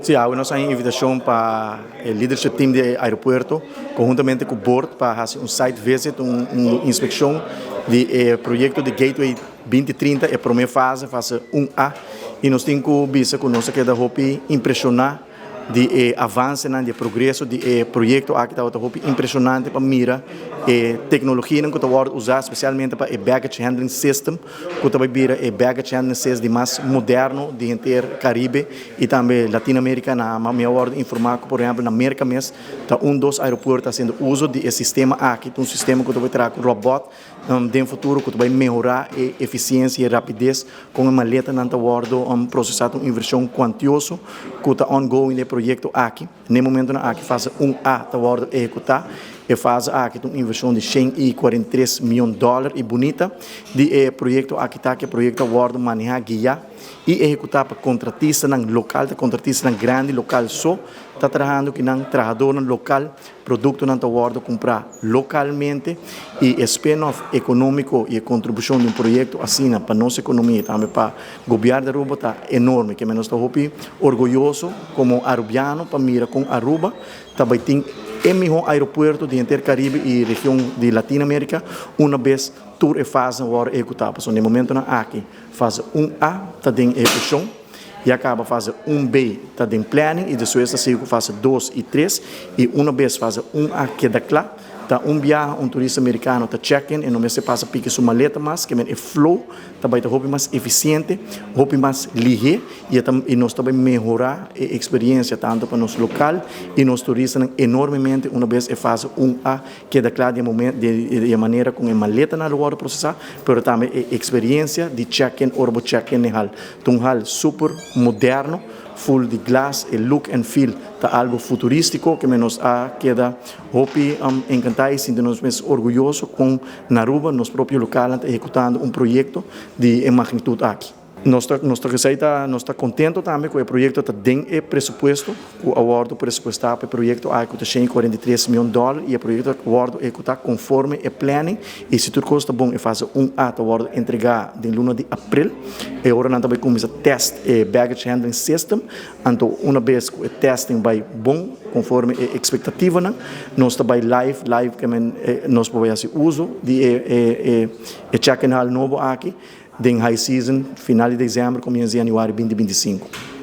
Sim, há uma invitação para o leadership team do aeroporto, conjuntamente com o board, para fazer site visit, uma inspeção do projeto de Gateway 2030, a primeira fase 1A, e nós temos que ver que nós queremos impressionar de avanço, de progresso do projeto aqui está impressionante para mira tecnologia que está usar especialmente para o baggage handling system que está vira o baggage handling system de mais moderno de inteiro Caribe e também Latinoamérica na minha ordem informar que por exemplo na América mesmo está dos aeroportos sendo uso de sistema aqui um sistema que vai trazer robot no futuro que vai melhorar a eficiência e a rapidez com uma maleta na ordem processar uma inversão quantiosa que está ongoing no projeto aqui no momento na aqui fase 1A está ordem executar e faz aqui uma inversão de $143 milhões e bonita de projeto aqui está que projeto ordem manejar guia e executar para contratista na local contratista na grande local só está trabalhando que não trabalhador local produto na ordem comprar localmente e spin-off econômico e a contribuição de projeto assim para nossa economia também para o governo de Aruba está enorme que nós estamos orgulhoso como arubiano para mirar com Aruba também tem o melhor aeroporto de inteiro Caribe e região de Latinoamérica, uma vez tour e fase agora executada. No momento na aqui, fase 1A está em execução e acaba fase 1B está em planning e depois está fase 2 e 3 e uma vez fase 1A queda claro, está viagem, turista americano está check-in e não se passa pique sua maleta mais, que é flow, também está mais eficiente, mais ligeiro e nós também melhorar a experiência tanto para nosso local e nos turistas enormemente uma vez é fase 1A que é claro de maneira com a maleta na hora processar, mas também a experiência de check-in, orbo check-in hal, hal super moderno full de glass e look and feel tá algo futurístico que nos queda hopi encantado e sentimos orgulhoso com Naruba, nosso próprio local, executando projeto de magnitude aqui. Nós está contente também com o projeto está dentro do presupuesto, o acordo presupuestal para o projeto está $143 milhões e o projeto acordo está conforme o planning e se tudo está bom, fase 1A está acordo entregar em luna de abril e agora nós também começa a testar o baggage handling system, então uma vez que o testing vai bom, conforme a expectativa, nós também live que nós podemos fazer uso de check-in hall novo aqui, em high season, final de dezembro, começo de janeiro 2025.